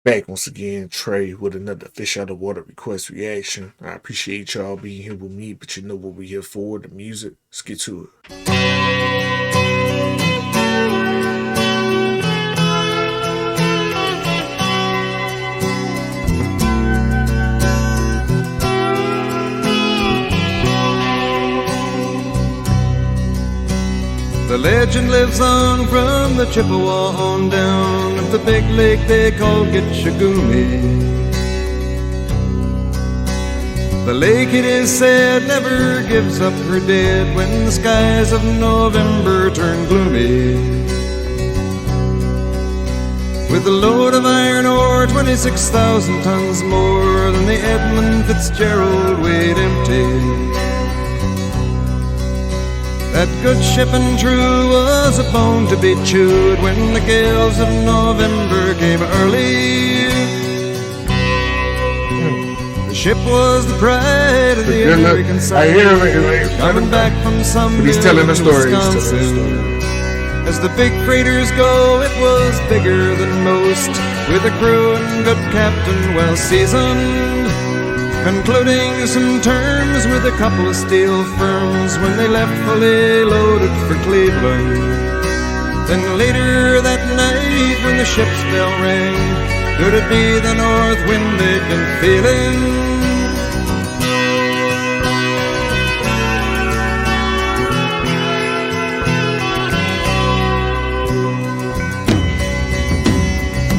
Back once again, Trey, with another Fish Out of Water request reaction. I appreciate y'all being here with me, but you know what we're here for, the music. Let's get to it. The legend lives on from the Chippewa on down of the big lake they call Gitchagumi. The lake, it is said, never gives up her dead when the skies of November turn gloomy. With a load of iron ore, 26,000 tons more than the Edmund Fitzgerald weighed empty. That good ship and true was a bone to be chewed when the gales of November came early. The ship was the pride of the American South. I hear him coming back from some he's telling a story. As the big freighters go, it was bigger than most, with a crew and good captain well seasoned, concluding some terms with a couple of steel firms when they left fully loaded for Cleveland. Then later that night when the ship's bell rang, could it be the north wind they'd been feeling?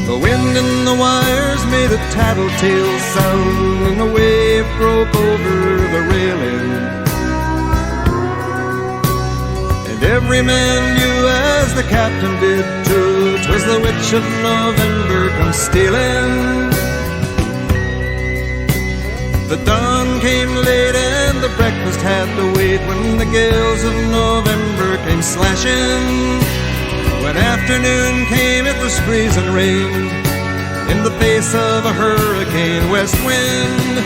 The wind in the wires made a tattletale sound, and the wave broke over the railing. And every man knew, as the captain did too, 'twas the witch of November come stealing. The dawn came late and the breakfast had to wait when the gales of November came slashing. When afternoon came, it was freezing rain in the face of a hurricane west wind.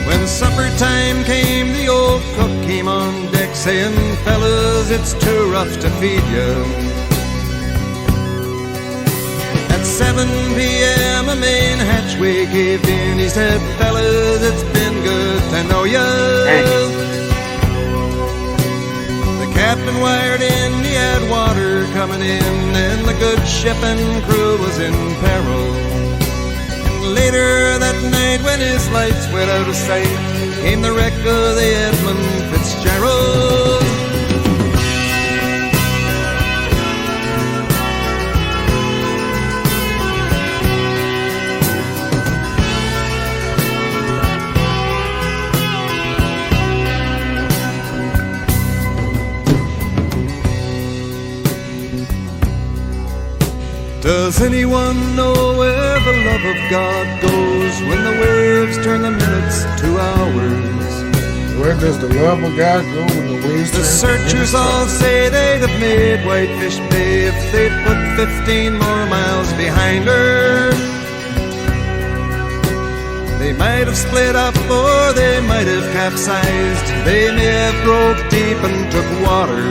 When supper time came, the old cook came on deck saying, "Fellas, it's too rough to feed you." At 7 p.m. a main hatchway caved in. He said, "Fellas, it's been good to know ya." The captain wired in, he had water coming in, and the good ship and crew was in peril. And later that night, when his lights went out of sight, came the wreck of the Edmund Fitzgerald. Does anyone know where the love of God goes when the waves turn the minutes to hours? Where does the love of God go when the waves turn? The searchers all say they'd have made Whitefish Bay if they'd put 15 more miles behind her. They might have split up or they might have capsized. They may have broke deep and took water.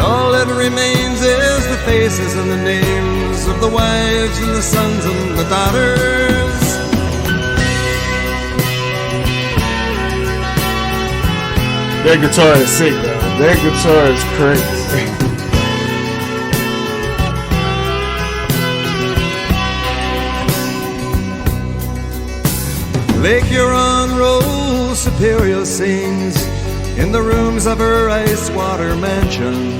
All that remains is the faces and the names of the wives and the sons and the daughters. That guitar is sick, though. That guitar is crazy. Lake Huron rolls, Superior sings in the rooms of her ice water mansion.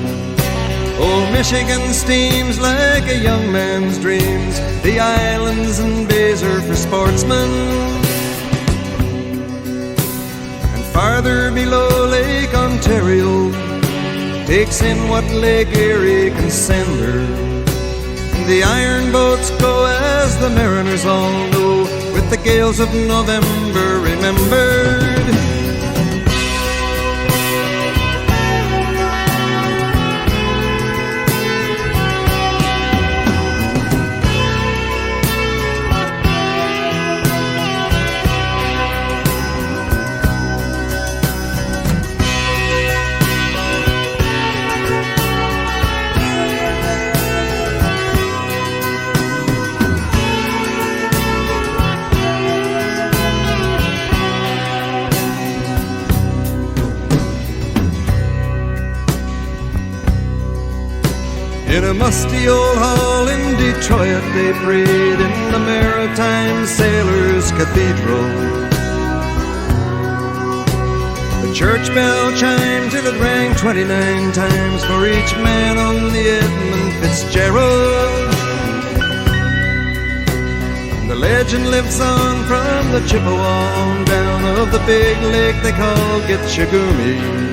Old Michigan steams like a young man's dreams. The islands and bays are for sportsmen. And farther below, Lake Ontario takes in what Lake Erie can send her. And the iron boats go, as the mariners all know, with the gales of November remembered. a musty old hall in Detroit, they prayed in the Maritime Sailors' Cathedral. The church bell chimed till it rang 29 times for each man on the Edmund Fitzgerald. The legend lives on from the Chippewa on down of the big lake they call Gitchagumi.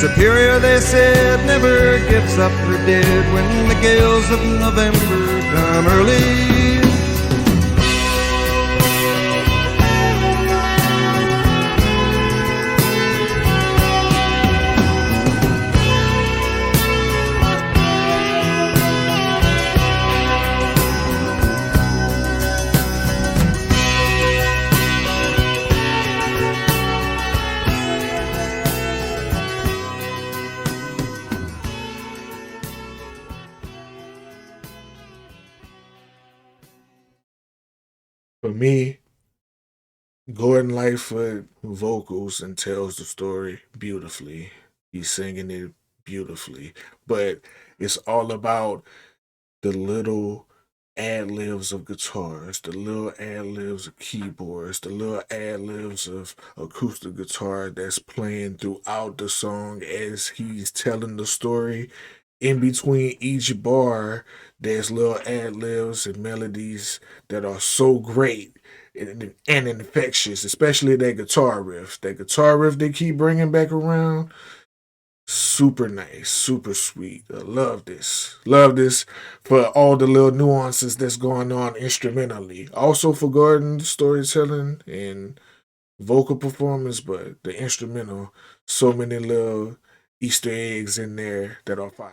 Superior, they said, never gives up her dead when the gales of November come early. For me, Gordon Lightfoot vocals and tells the story beautifully. He's singing it beautifully, but it's all about the little ad libs of guitars, the little ad libs of keyboards, the little ad libs of acoustic guitar that's playing throughout the song as he's telling the story. In between each bar, there's little ad libs and melodies that are so great and infectious, especially that guitar riff. That guitar riff they keep bringing back around. Super nice, super sweet. I love this. Love this for all the little nuances that's going on instrumentally. Also for Gordon's storytelling and vocal performance, but the instrumental, so many little Easter eggs in there that are fire.